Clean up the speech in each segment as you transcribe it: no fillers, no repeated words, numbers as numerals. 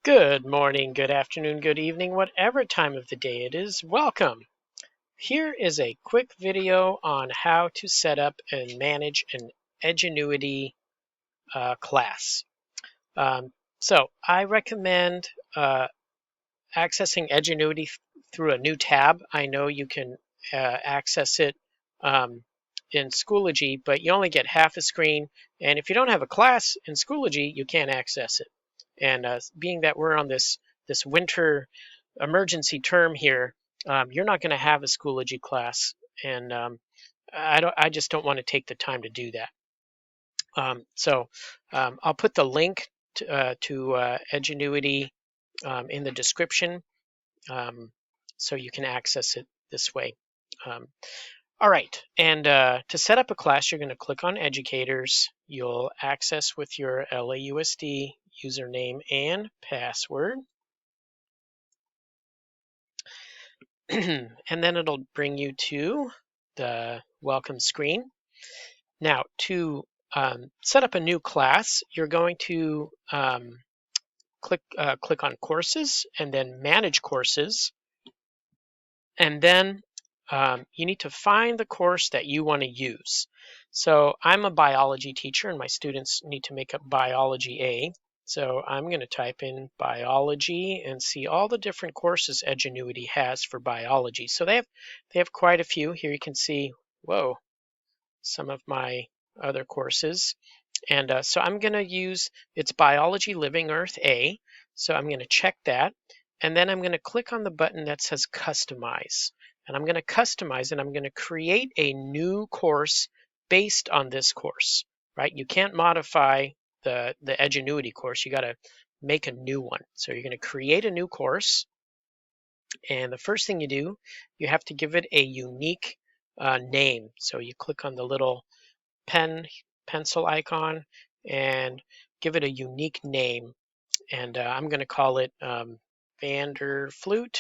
Good morning, good afternoon, good evening, whatever time of the day it is, welcome. Here is a quick video on how to set up and manage an Edgenuity class. So I recommend accessing Edgenuity through a new tab. I know you can access it in Schoology, but you only get half a screen. And if you don't have a class in Schoology, you can't access it. And being that we're on this winter emergency term here, you're not going to have a Schoology class, and I just don't want to take the time to do that. So I'll put the link to Edgenuity in the description, so you can access it this way. Um, all right, and to set up a class, you're going to click on Educators. You'll access with your LAUSD username and password. And then it'll bring you to the welcome screen. Now, to set up a new class, you're going to click on Courses and then Manage Courses. And then you need to find the course that you want to use. So I'm a biology teacher and my students need to make up Biology A. So I'm going to type in biology and see all the different courses Edgenuity has for biology. So they have quite a few. Here you can see, whoa, some of my other courses. And so I'm going to use, it's Biology Living Earth A. So I'm going to check that. And then I'm going to click on the button that says Customize. And I'm going to customize and I'm going to create a new course based on this course, right? You can't modify the Edgenuity course. You got to make a new one. So you're going to create a new course. And the first thing you do, you have to give it a unique name. So you click on the little pencil icon and give it a unique name. And I'm going to call it Vanderflute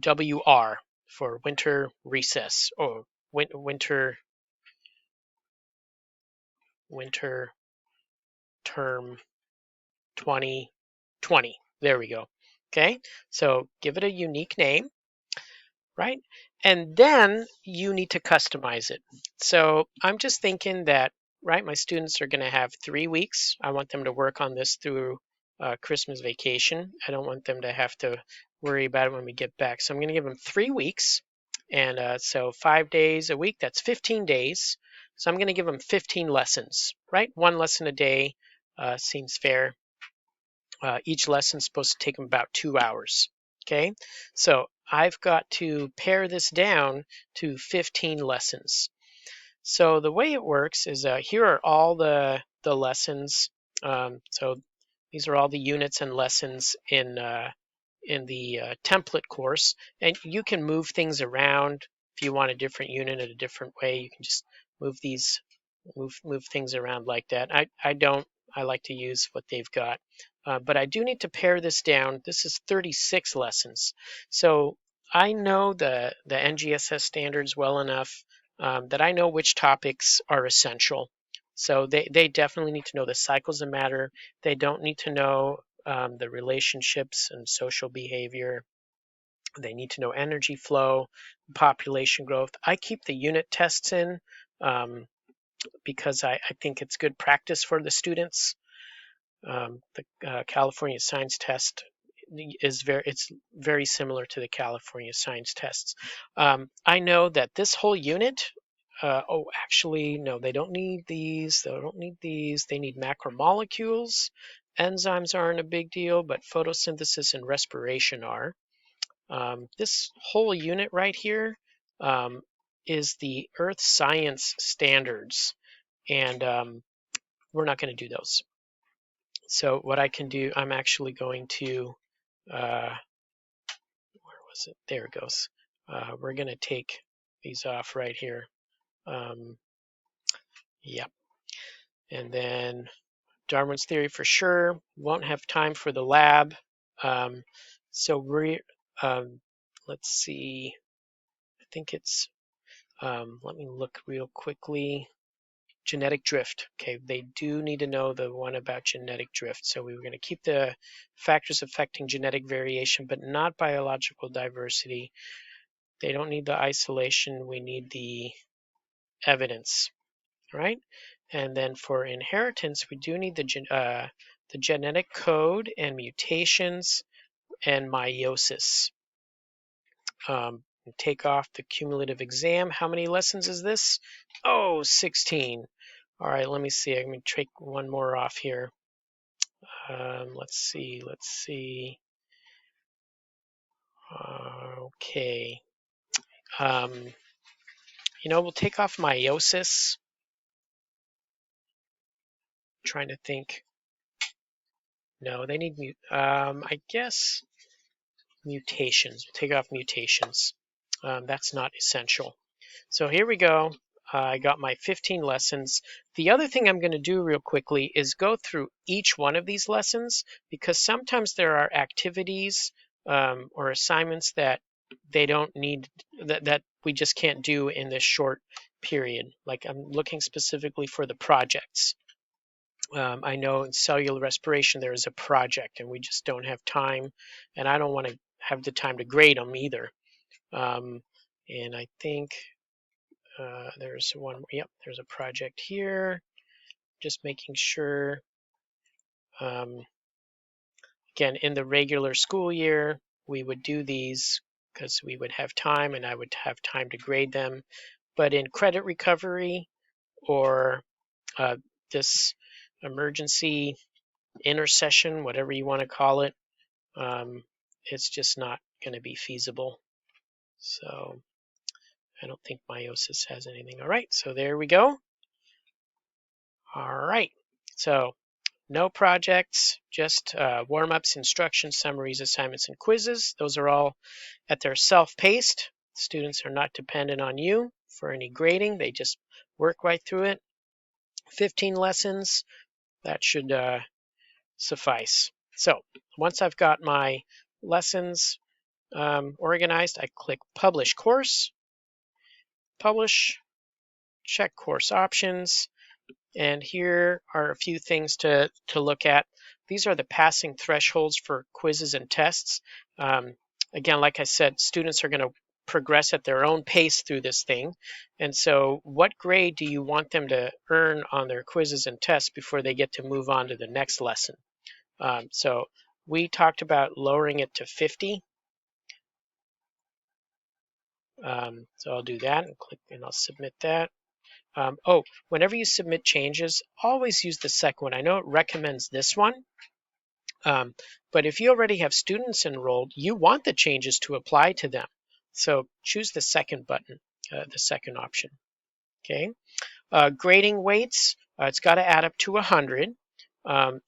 WR for winter recess or winter term 2020. There we go. Okay, so give it a unique name, right? And then you need to customize it. So I'm just thinking that, right, my students are going to have 3 weeks. I want them to work on this through Christmas vacation. I don't want them to have to worry about it when we get back. So I'm going to give them 3 weeks. And so 5 days a week, that's 15 days. So I'm going to give them 15 lessons, right? One lesson a day seems fair. Each lesson is supposed to take them about 2 hours. Okay, so I've got to pare this down to 15 lessons. So the way it works is here are all the lessons. So these are all the units and lessons in the template course, and you can move things around. If you want a different unit in a different way, you can just move things around like that. I don't. I like to use what they've got. But I do need to pare this down. This is 36 lessons. So I know the NGSS standards well enough that I know which topics are essential. So they definitely need to know the cycles of matter. They don't need to know the relationships and social behavior. They need to know energy flow, population growth. I keep the unit tests in because I think it's good practice for the students. The California Science Test is very similar to the California Science tests. I know that this whole unit. Actually, no, they don't need these. They don't need these. They need macromolecules. Enzymes aren't a big deal, but photosynthesis and respiration are. This whole unit right here is the Earth Science Standards, and we're not going to do those. So what I can do, I'm actually going to, where was it? There it goes. We're going to take these off right here. Yep. And then Darwin's theory for sure. Won't have time for the lab. So let's see. I think it's, let me look real quickly. genetic drift. Okay, they do need to know the one about genetic drift. So we were going to keep the factors affecting genetic variation, but not biological diversity. They don't need the isolation. We need the evidence, right? And then for inheritance, we do need the genetic code and mutations and meiosis. Take off the cumulative exam. How many lessons is this? Oh, 16. All right, let me see. I'm going to take one more off here. Let's see. Okay. We'll take off meiosis. I'm trying to think. No, they need I guess mutations. We'll take off mutations. That's not essential. So here we go. I got my 15 lessons. The other thing I'm going to do real quickly is go through each one of these lessons, because sometimes there are activities or assignments that they don't need, that we just can't do in this short period. Like I'm looking specifically for the projects. I know in cellular respiration there is a project and we just don't have time, and I don't want to have the time to grade them either. And I think there's one, yep, there's a project here. Just making sure, again, in the regular school year, we would do these because we would have time and I would have time to grade them. But in credit recovery or this emergency intercession, whatever you want to call it, it's just not going to be feasible. So I don't think meiosis has anything. All right, so there we go. All right, so no projects, just warm-ups, instructions, summaries, assignments, and quizzes. Those are all at their self-paced. Students are not dependent on you for any grading. They just work right through it. 15 lessons, that should suffice. So once I've got my lessons organized, I click Publish Course, Publish, check Course Options, and here are a few things to look at. These are the passing thresholds for quizzes and tests. Again, like I said, students are going to progress at their own pace through this thing. And so what grade do you want them to earn on their quizzes and tests before they get to move on to the next lesson? So we talked about lowering it to 50. So I'll do that and click, and I'll submit that. Whenever you submit changes, always use the second one. I know it recommends this one, but if you already have students enrolled, you want the changes to apply to them. So choose the second button, the second option. Okay. Grading weights, it's got to add up to 100.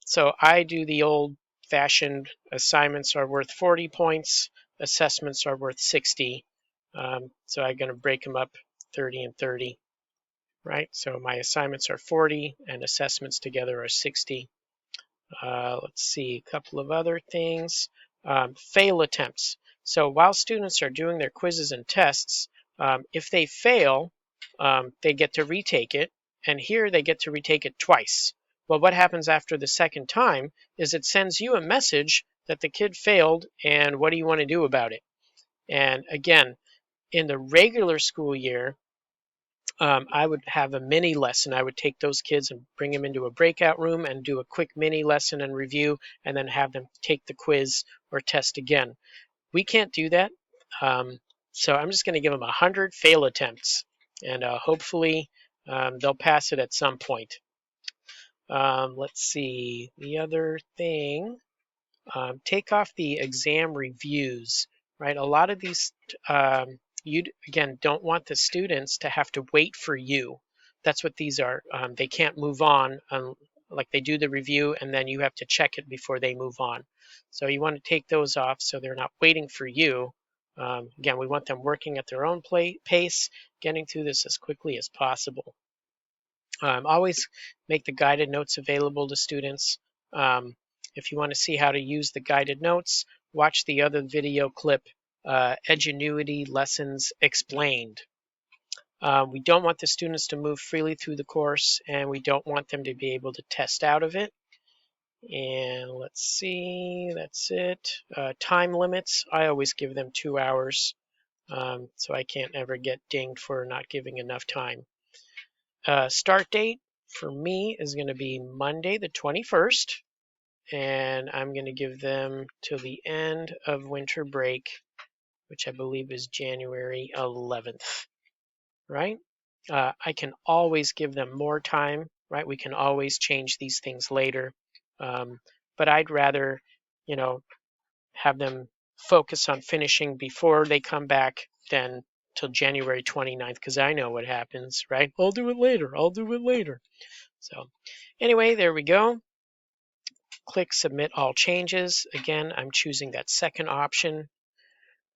So I do the old-fashioned assignments are worth 40 points, assessments are worth 60. So I'm going to break them up 30 and 30. Right, so my assignments are 40 and assessments together are 60. Let's see, a couple of other things. Fail attempts. So while students are doing their quizzes and tests, if they fail, they get to retake it, and here they get to retake it twice. Well, what happens after the second time is it sends you a message that the kid failed, and what do you want to do about it? And again, in the regular school year, I would have a mini lesson. I would take those kids and bring them into a breakout room and do a quick mini lesson and review, and then have them take the quiz or test again. We can't do that. So I'm just going to give them 100 fail attempts, and hopefully they'll pass it at some point. Let's see, the other thing, take off the exam reviews, right? A lot of these, you again don't want the students to have to wait for you. That's what these are. They can't move on, like they do the review and then you have to check it before they move on. So you want to take those off so they're not waiting for you. Again, we want them working at their own pace, getting through this as quickly as possible. Always make the guided notes available to students. If you want to see how to use the guided notes, watch the other video clip, Edgenuity Lessons Explained. We don't want the students to move freely through the course, and we don't want them to be able to test out of it. And let's see, that's it. Time limits, I always give them 2 hours, so I can't ever get dinged for not giving enough time. Start date for me is going to be Monday the 21st, and I'm going to give them till the end of winter break, which I believe is January 11th, right? I can always give them more time, right? We can always change these things later. But I'd rather, you know, have them focus on finishing before they come back than till January 29th, because I know what happens, right? I'll do it later. I'll do it later. So anyway, there we go. Click Submit All Changes. Again, I'm choosing that second option.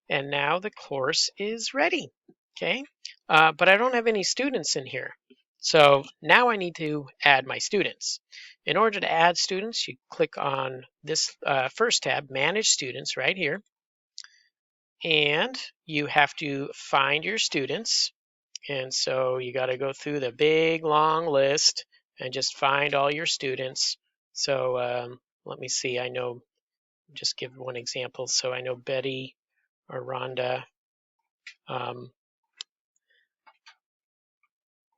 And now the course is ready. Okay, but I don't have any students in here. So now I need to add my students. In order to add students, you click on this first tab, Manage Students, right here. And you have to find your students. And so you got to go through the big long list and just find all your students. So let me see, I know, just give one example. So I know Betty or Rhonda.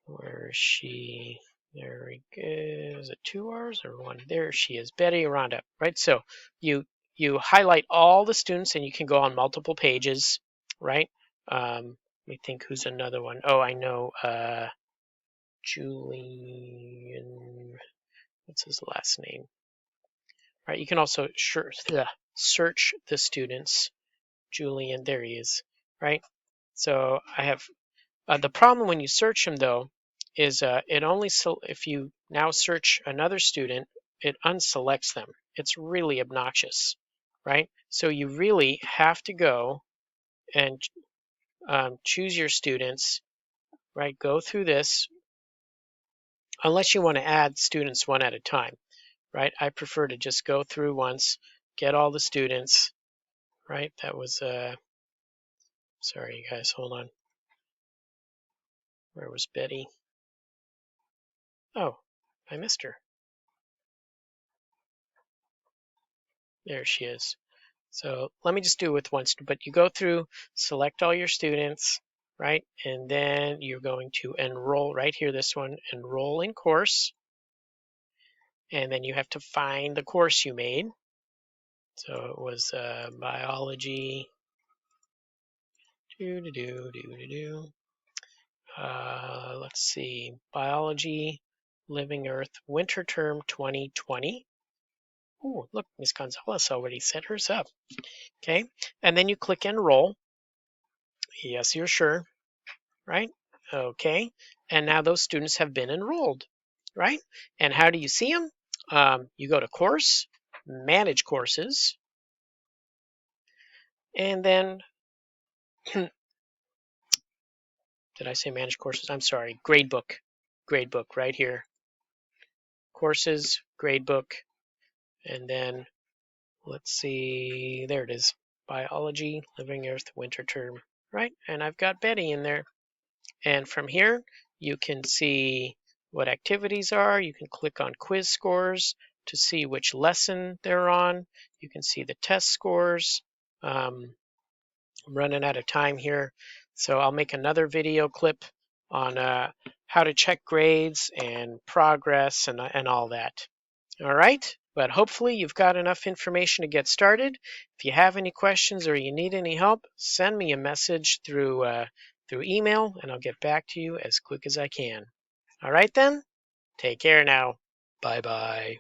Where is she? There we go. Is it 2 hours or 1? There she is, Betty Aranda, right? So you highlight all the students and you can go on multiple pages, right? Let me think who's another one. Oh, I know Julian, what's his last name? Right, you can also search the students. Julian, there he is, right? So I have the problem when you search them, though, is it only if you now search another student, it unselects them. It's really obnoxious, right? So you really have to go and choose your students, right? Go through this, unless you want to add students one at a time, right? I prefer to just go through once, get all the students, right? That was, sorry, you guys, hold on. Where was Betty? Oh, I missed her. There she is. So let me just do it with one, but you go through, select all your students, right? And then you're going to enroll right here, this one, enroll in course. And then you have to find the course you made. So it was biology. Let's see, biology, Living Earth, winter term 2020. Oh, look, Miss Gonzalez already set hers up. Okay, and then you click enroll. Yes, you're sure, right? Okay, and now those students have been enrolled, right? And how do you see them? You go to course, manage courses, and then, did I say manage courses? I'm sorry, gradebook right here. Courses, gradebook, and then let's see, there it is. Biology, Living Earth, winter term, right? And I've got Betty in there. And from here, you can see what activities are. You can click on quiz scores to see which lesson they're on. You can see the test scores. I'm running out of time here, so I'll make another video clip on how to check grades and progress and all that. All right, but hopefully you've got enough information to get started. If you have any questions or you need any help, send me a message through email, and I'll get back to you as quick as I can. All right then, take care now. Bye-bye.